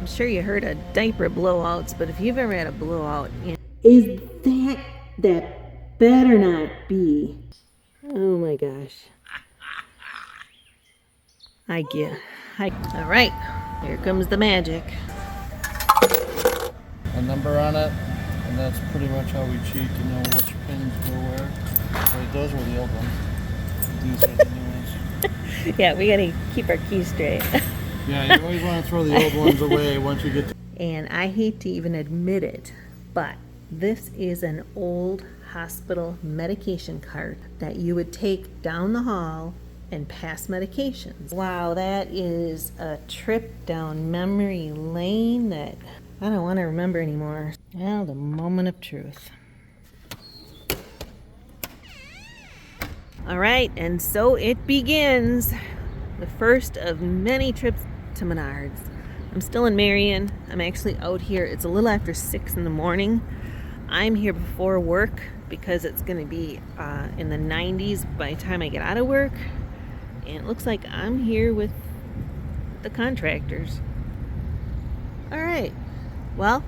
I'm sure you heard of diaper blowouts, but if you've ever had a blowout, Is that better not be? oh my gosh. All right, here comes the magic. A number on it, and that's pretty much how we cheat to know which pins go where. Wait, those were the old ones. These are the new ones. Yeah, we gotta keep our keys straight. Yeah, you always want to throw the old ones away once you get to... And I hate to even admit it, but this is an old hospital medication cart that you would take down the hall and pass medications. Wow, that is a trip down memory lane that I don't want to remember anymore. Well, the moment of truth. All right, and so it begins. The first of many trips to Menards. I'm still in Marion. I'm actually out here. It's a little after 6 in the morning. I'm here before work because it's going to be in the 90s by the time I get out of work. And it looks like I'm here with the contractors. All right. Well,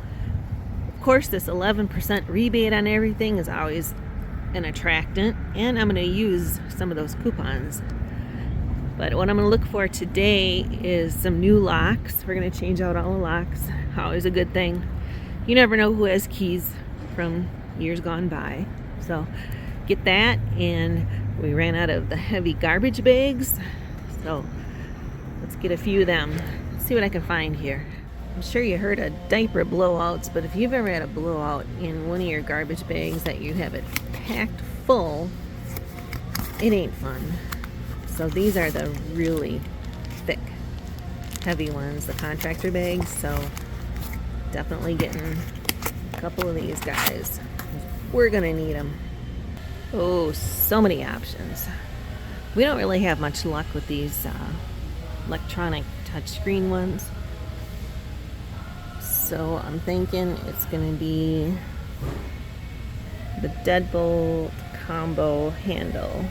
of course, this 11% rebate on everything is always an attractant, and I'm going to use some of those coupons. But what I'm going to look for today is some new locks. We're going to change out all the locks. Always a good thing. You never know who has keys from years gone by. So get that. And we ran out of the heavy garbage bags. So let's get a few of them. Let's see what I can find here. I'm sure you heard of diaper blowouts, but if you've ever had a blowout in one of your garbage bags that you have it packed full, it ain't fun. So these are the really thick, heavy ones, the contractor bags. So definitely getting a couple of these guys. We're gonna need them. Oh, so many options. We don't really have much luck with these electronic touchscreen ones. So I'm thinking it's gonna be the deadbolt combo handle.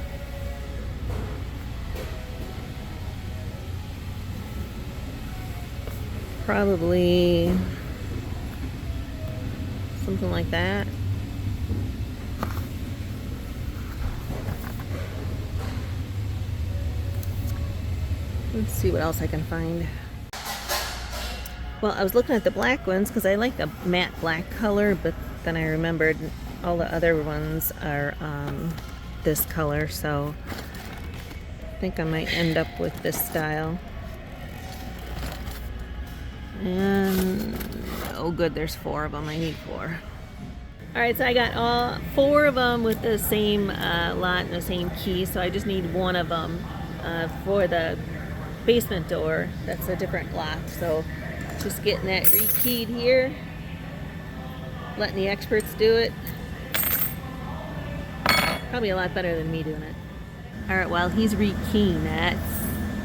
Probably something like that. Let's see what else I can find. Well, I was looking at the black ones because I like the matte black color, but then I remembered all the other ones are this color, so I think I might end up with this style. And oh good, there's 4 of them. I need 4. All right, so I got all 4 of them with the same lot and the same key, so I just need one of them for the basement door. That's a different lock. So just getting that rekeyed here, letting the experts do it. Probably a lot better than me doing it. All right, while he's rekeying that,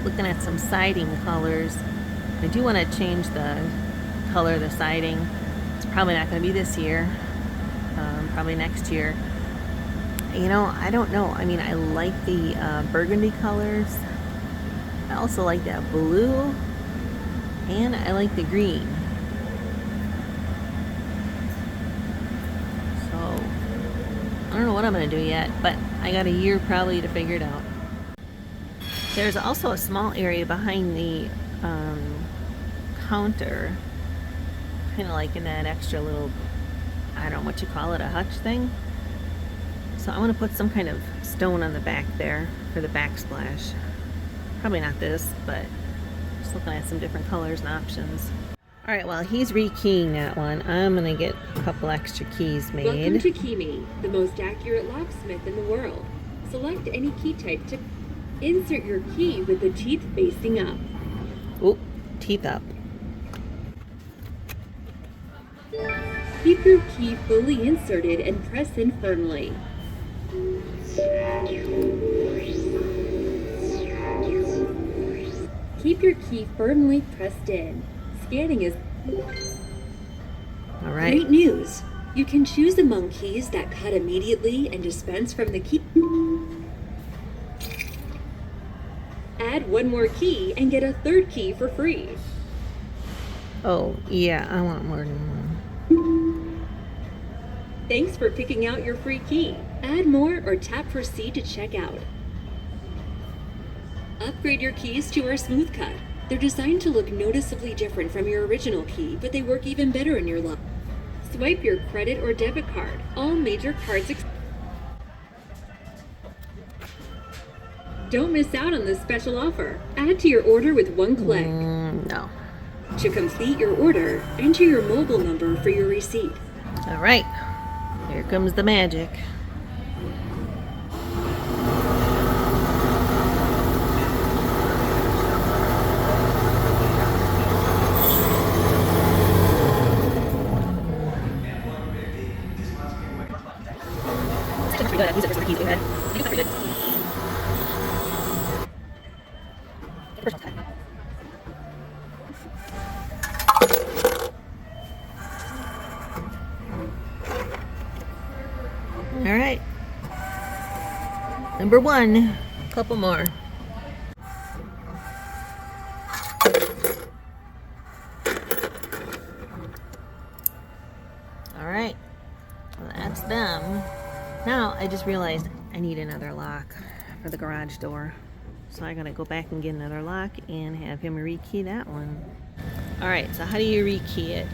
looking at some siding colors. I do want to change the color of the siding. It's probably not going to be this year, probably next year. You know, I don't know. I mean, I like the burgundy colors. I also like that blue, and I like the green. So, I don't know what I'm going to do yet, but I got a year probably to figure it out. There's also a small area behind the counter, kind of like in that extra little, I don't know what you call it, a hutch thing. So I want to put some kind of stone on the back there for the backsplash. Probably not this, but just looking at some different colors and options. All right, while he's rekeying that one, I'm gonna get a couple extra keys made. Welcome to KeyMe, the most accurate locksmith in the world. Select any key type to insert your key with the teeth facing up. Oop, teeth up. Keep your key fully inserted and press in firmly. Keep your key firmly pressed in. Scanning is... All right. Great news! You can choose among keys that cut immediately and dispense from the key. Add one more key and get a third key for free. Oh, yeah, I want more than one. Thanks for picking out your free key. Add more or tap for C to check out. Upgrade your keys to our Smooth Cut. They're designed to look noticeably different from your original key, but they work even better in your life. Swipe your credit or debit card. All major cards Don't miss out on this special offer. Add to your order with one click. No. To complete your order, enter your mobile number for your receipt. All right. Here comes the magic. All right. Number one. A couple more. All right. Well, that's them. Now I just realized I need another lock for the garage door. So I gotta go back and get another lock and have him rekey that one. All right, so how do you rekey it?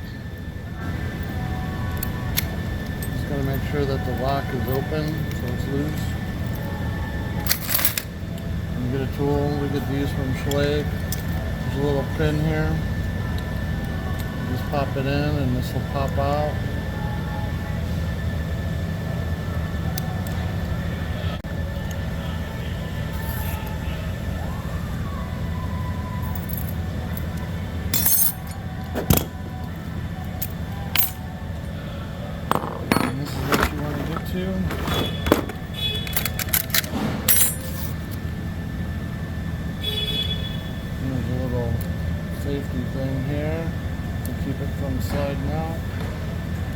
Just gotta make sure that the lock is open so it's loose. And get a tool. We get these from Schlage. There's a little pin here. You just pop it in and this will pop out. And this is what you want to get to. There's a little safety thing here to keep it from sliding out.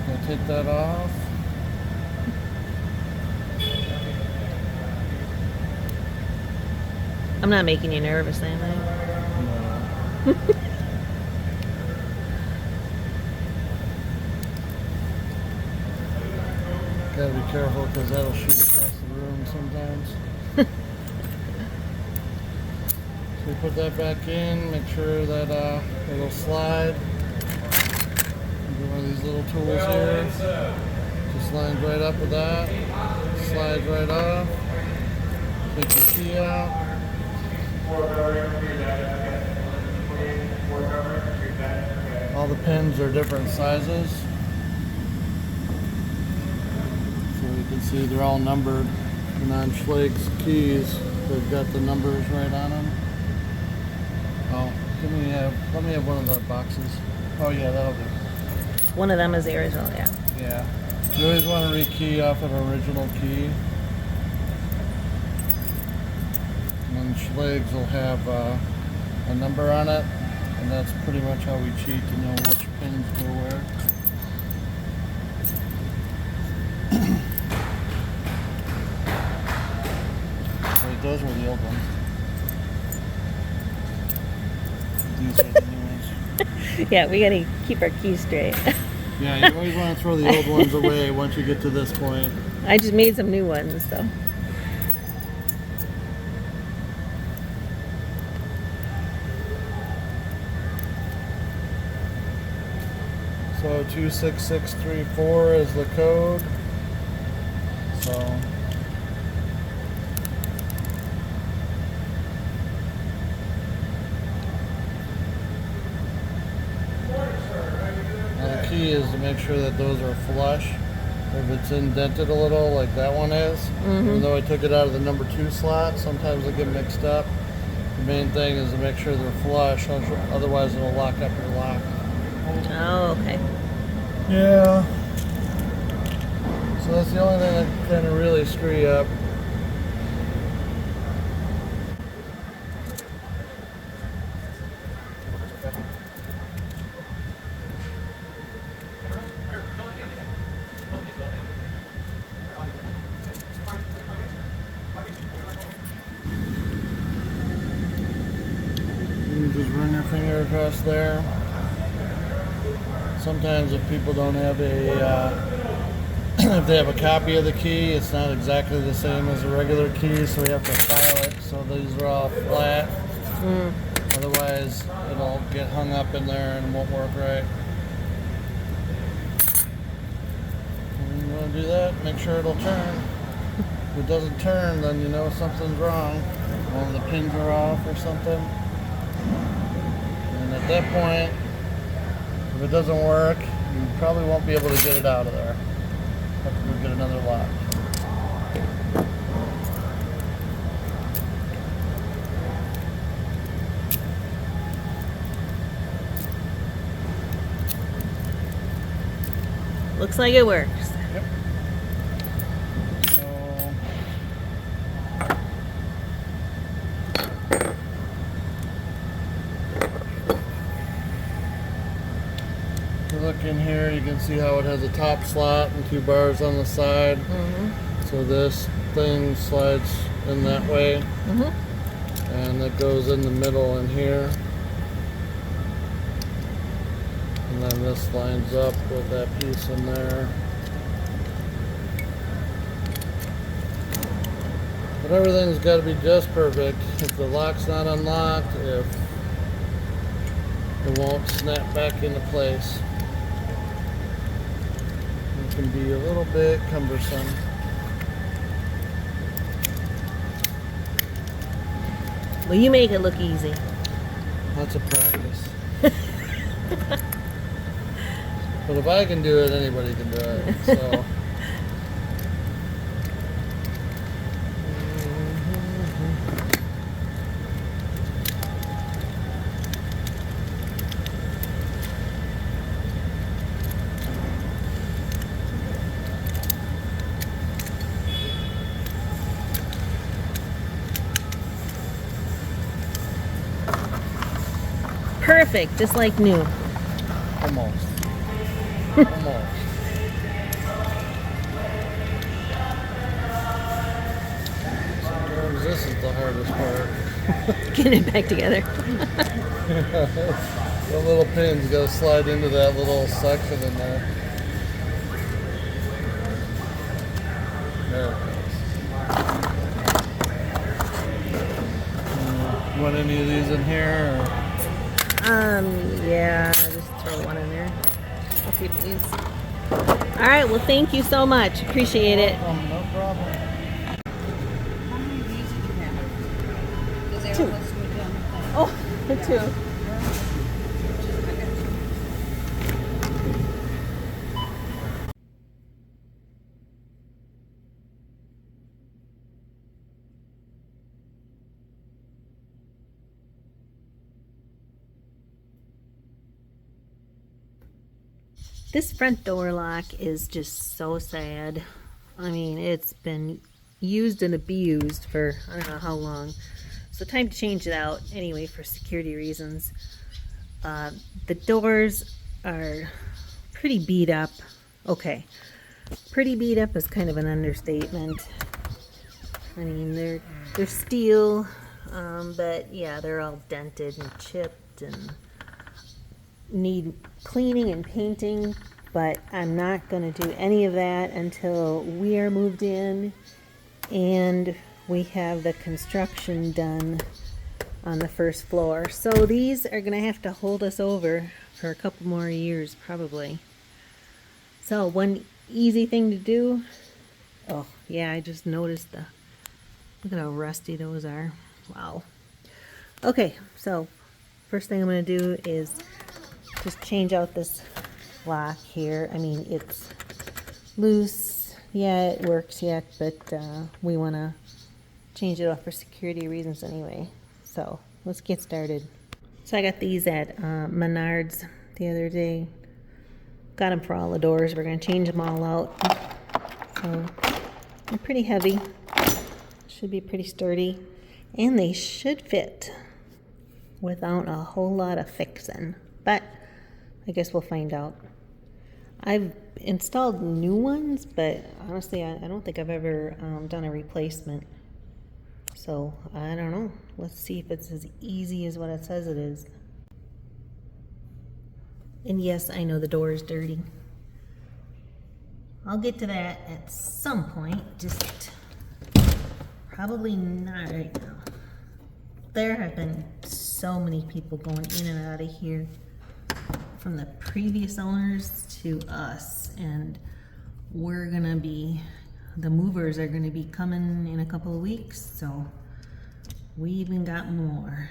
Gonna take that off. I'm not making you nervous, am I? No. Gotta be careful because that'll shoot across the room sometimes. So we put that back in, make sure that it'll slide. Do one of these little tools here. Just lines right up with that. Slides right off. Take your key out. All the pins are different sizes. So you can see they're all numbered. And on Schlage's keys, they've got the numbers right on them. Oh, let me have one of the boxes. Oh yeah, that'll do. One of them is the original, yeah. Yeah. You always want to rekey off an original key. And Schlage's will have a number on it, and that's pretty much how we cheat to know which pins go where. Wait, those were the old ones. These are the new ones. Yeah, we gotta keep our keys straight. Yeah, you always want to throw the old ones away once you get to this point. I just made some new ones, so. So 26634 is the code. So now the key is to make sure that those are flush. If it's indented a little, like that one is, even though I took it out of the number 2 slot, sometimes they get mixed up. The main thing is to make sure they're flush, otherwise it'll lock up your lock. Oh, okay. Yeah. So that's the only thing that kind of really screw you up. You just run your finger across there. Sometimes if people don't have if they have a copy of the key, it's not exactly the same as a regular key, so we have to file it so these are all flat. Otherwise, it'll get hung up in there and won't work right. And you want to do that, make sure it'll turn. If it doesn't turn, then you know something's wrong. One of the pins are off or something. And at that point, if it doesn't work, you probably won't be able to get it out of there. Have to go get another lock. Looks like it works. Yep. If you look in here, you can see how it has a top slot and 2 bars on the side. So this thing slides in that way, and it goes in the middle in here. And then this lines up with that piece in there. But everything's got to be just perfect. If the lock's not unlocked, if it won't snap back into place. It can be a little bit cumbersome. Well, you make it look easy. Lots of practice. But if I can do it, anybody can do it. So. Perfect, just like new. Almost. Almost. Sometimes this is the hardest part. Getting it back together. The little pins got to slide into that little section in there. There it goes. You want any of these in here? Or? Yeah, just throw one in there. I'll keep these. All right, well, thank you so much. Appreciate it. No problem. How many of these did you have? Because they almost were done. Oh, two. This front door lock is just so sad. I mean, it's been used and abused for I don't know how long. So time to change it out anyway for security reasons. The doors are pretty beat up. Okay, pretty beat up is kind of an understatement. I mean, they're steel, but yeah, they're all dented and chipped and need cleaning and painting, but I'm not going to do any of that until we are moved in and we have the construction done on the first floor. So these are going to have to hold us over for a couple more years probably. So one easy thing to do, oh yeah, I just noticed look at how rusty those are. Wow. Okay, so first thing I'm going to do is just change out this lock here. I mean, it's loose. Yeah, it works yet, but we want to change it off for security reasons anyway. So let's get started. So I got these at Menards the other day. Got them for all the doors. We're going to change them all out. So they're pretty heavy. Should be pretty sturdy. And they should fit without a whole lot of fixing. But I guess we'll find out. I've installed new ones, but honestly, I don't think I've ever done a replacement. So, I don't know. Let's see if it's as easy as what it says it is. And yes, I know the door is dirty. I'll get to that at some point, just probably not right now. There have been so many people going in and out of here from the previous owners to us, and the movers are gonna be coming in a couple of weeks, so we even got more.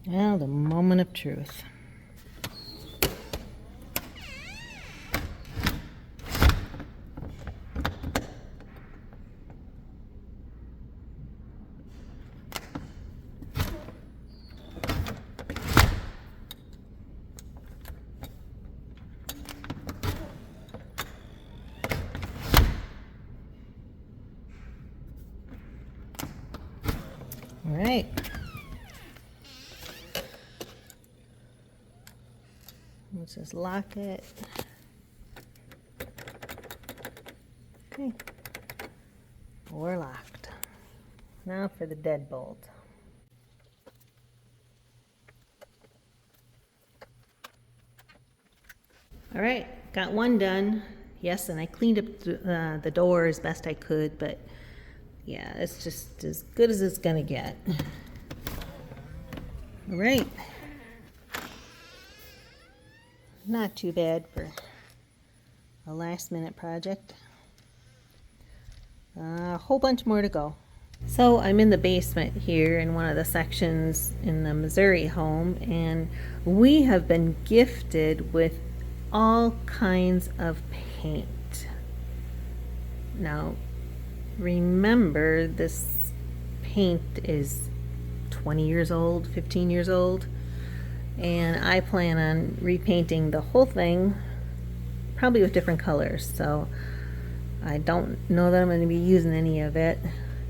Well, the moment of truth. All right. Let's just lock it. Okay. We're locked. Now for the deadbolt. All right, got one done. Yes, and I cleaned up the door as best I could, but yeah, it's just as good as it's gonna get. All right. Not too bad for a last minute project. A whole bunch more to go. So I'm in the basement here in one of the sections in the Missouri home, and we have been gifted with all kinds of paint. Now, remember, this paint is 20 years old, 15 years old, and I plan on repainting the whole thing, probably with different colors, so I don't know that I'm going to be using any of it.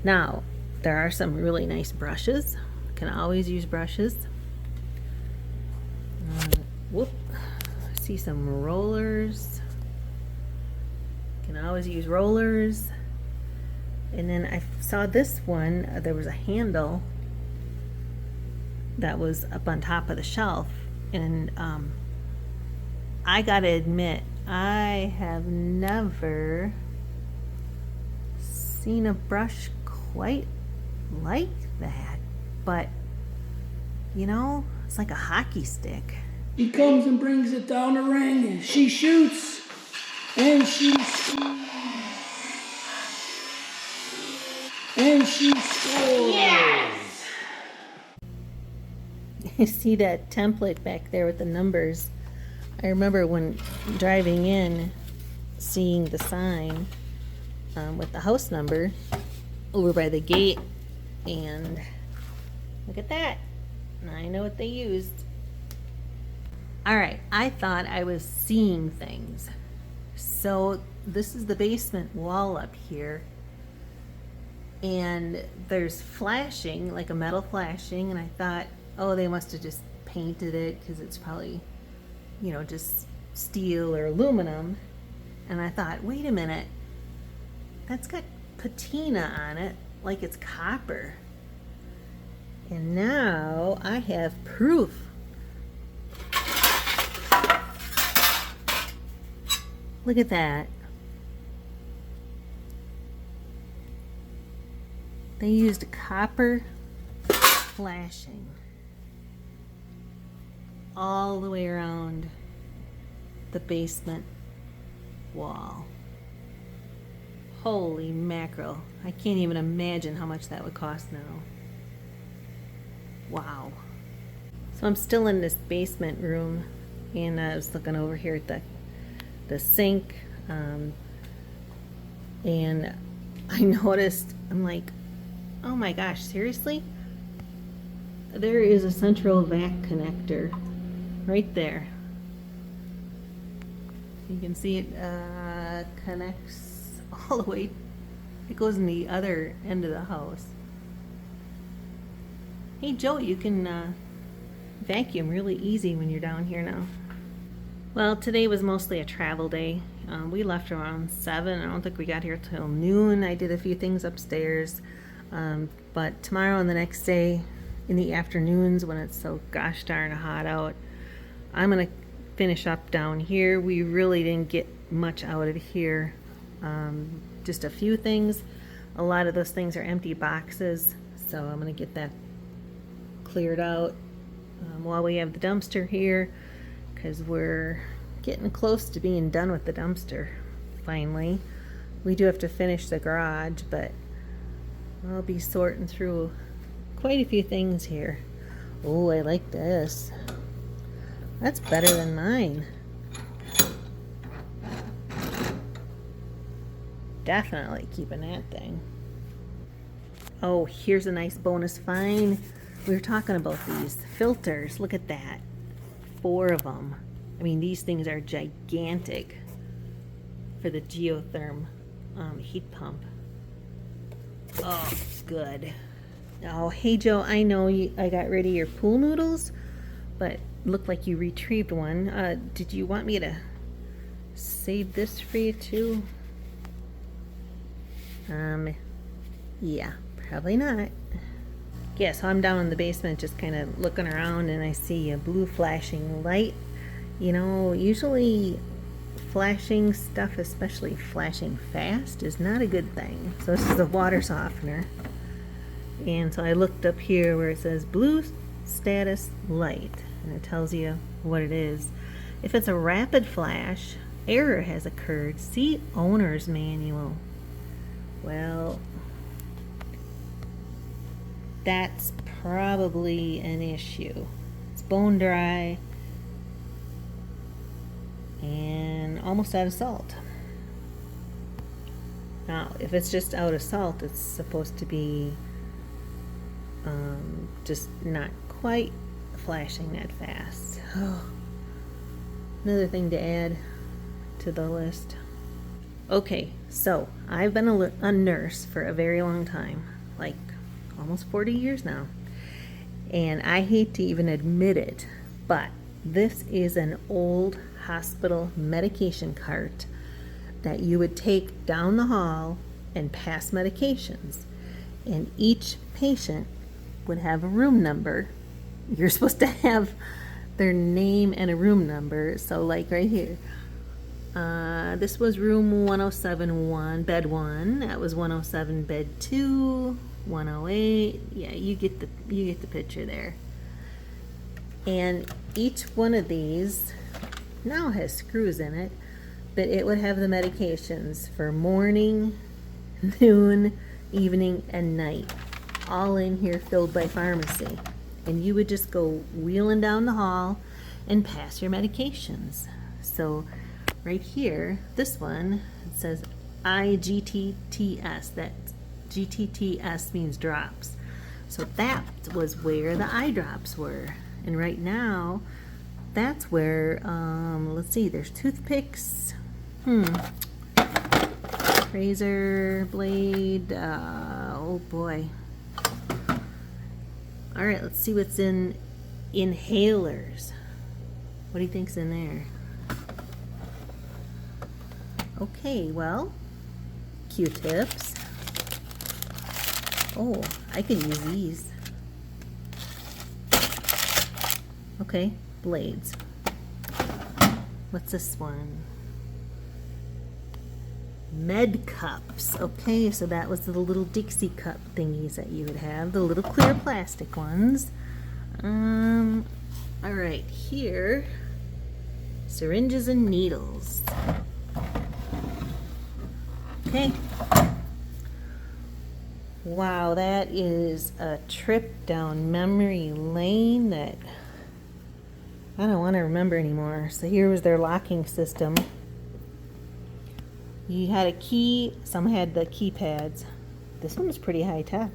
Now, there are some really nice brushes. Can always use brushes. Whoop. I see some rollers. Can always use rollers. And then I saw this one, there was a handle that was up on top of the shelf, and I gotta admit, I have never seen a brush quite like that, but you know, it's like a hockey stick. He comes and brings it down the ring. She shoots and she scores. And she scores. Yes! You see that template back there with the numbers. I remember when driving in, seeing the sign with the house number over by the gate, and look at that. I know what they used. All right, I thought I was seeing things. So this is the basement wall up here, and there's flashing, like a metal flashing, and I thought, oh, they must have just painted it because it's probably, you know, just steel or aluminum. And I thought, wait a minute, that's got patina on it, like it's copper. And now I have proof. Look at that. They used copper flashing all the way around the basement wall. Holy mackerel. I can't even imagine how much that would cost now. Wow. So I'm still in this basement room, and I was looking over here at the sink, and I noticed, I'm like, oh my gosh, seriously? There is a central vac connector right there. You can see it connects all the way. It goes in the other end of the house. Hey Joe, you can vacuum really easy when you're down here now. Well, today was mostly a travel day. We left around 7. I don't think we got here till noon. I did a few things upstairs. But tomorrow and the next day, in the afternoons when it's so gosh darn hot out, I'm going to finish up down here. We really didn't get much out of here. Just a few things. A lot of those things are empty boxes. So I'm going to get that cleared out while we have the dumpster here, because we're getting close to being done with the dumpster finally. We do have to finish the garage, but I'll be sorting through quite a few things here. Oh, I like this. That's better than mine. Definitely keeping that thing. Oh, here's a nice bonus find. We were talking about these filters. Look at that. 4 of them. I mean, these things are gigantic for the geotherm heat pump. Oh, good. Oh, hey Joe, I know I got rid of your pool noodles, but it looked like you retrieved one. Did you want me to save this for you too? Yeah, probably not. Yeah, so I'm down in the basement just kind of looking around, and I see a blue flashing light. You know, usually flashing stuff, especially flashing fast, is not a good thing. So this is a water softener. And so I looked up here where it says blue status light, and it tells you what it is. If it's a rapid flash, error has occurred. See owner's manual. Well, that's probably an issue. It's bone dry and almost out of salt. Now, if it's just out of salt, it's supposed to be just not quite flashing that fast. Oh, another thing to add to the list. Okay, so I've been a nurse for a very long time, like almost 40 years now. And I hate to even admit it, but this is an old hospital medication cart that you would take down the hall and pass medications. And each patient would have a room number. You're supposed to have their name and a room number. So like right here, this was room 107-1, bed 1. That was 107, bed 2, 108. Yeah, you get the picture there. And each one of these now has screws in it, but it would have the medications for morning, noon, evening, and night, all in here filled by pharmacy. And you would just go wheeling down the hall and pass your medications. So right here, this one, it says IGTTS. That GTTS means drops. So that was where the eye drops were. And right now, that's where, let's see, there's toothpicks, razor blade, oh boy. All right, let's see what's in inhalers. What do you think's in there? Okay, well, Q-tips. Oh, I could use these. Okay, blades. What's this one? med cups. Okay, so that was the little Dixie cup thingies that you would have, the little clear plastic ones. All right, here, syringes and needles. Okay. Wow, that is a trip down memory lane that I don't want to remember anymore. So here was their locking system. You had a key, some had the keypads. This one was pretty high tech.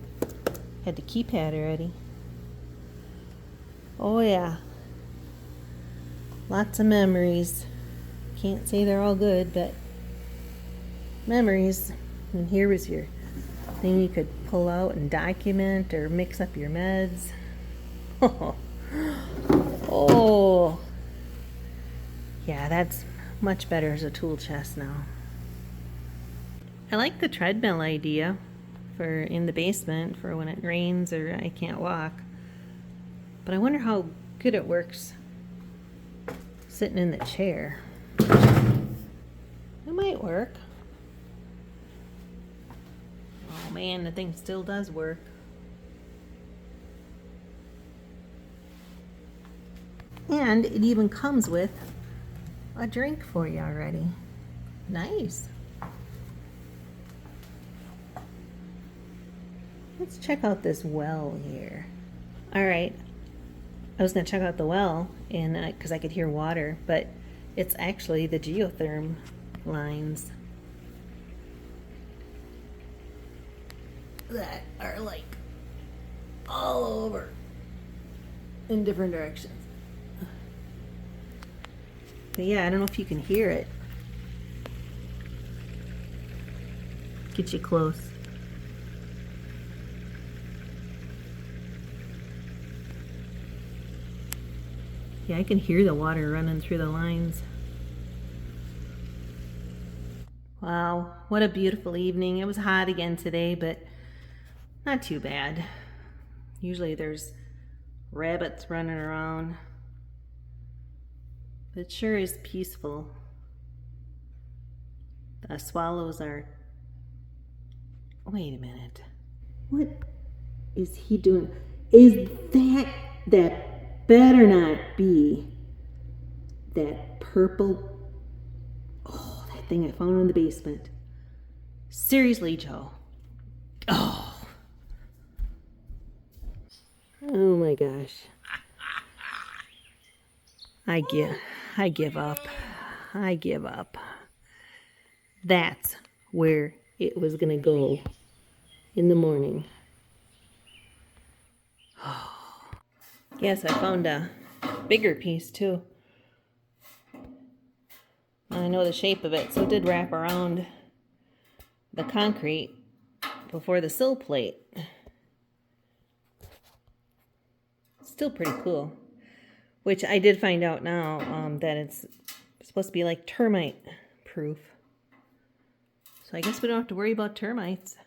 Had the keypad already. Oh yeah. Lots of memories. Can't say they're all good, but memories. And here was your thing you could pull out and document or mix up your meds. Oh. Yeah, that's much better as a tool chest now. I like the treadmill idea for in the basement for when it rains or I can't walk. But I wonder how good it works sitting in the chair. It might work. Oh man, the thing still does work. And it even comes with a drink for you already. Nice. Let's check out this well here. All right. I was going to check out the well and because I could hear water, but it's actually the geotherm lines that are like all over in different directions. But yeah, I don't know if you can hear it. Get you close. Yeah, I can hear the water running through the lines. Wow, what a beautiful evening. It was hot again today, but not too bad. Usually there's rabbits running around. But it sure is peaceful. The swallows are... Wait a minute. What is he doing? Is that better not be that purple... Oh, that thing I found in the basement. Seriously, Joe. Oh. Oh my gosh. I give up. I give up. That's where it was gonna go in the morning. Yes, I found a bigger piece too. I know the shape of it, so it did wrap around the concrete before the sill plate. Still pretty cool. Which I did find out now that it's supposed to be like termite proof. So I guess we don't have to worry about termites.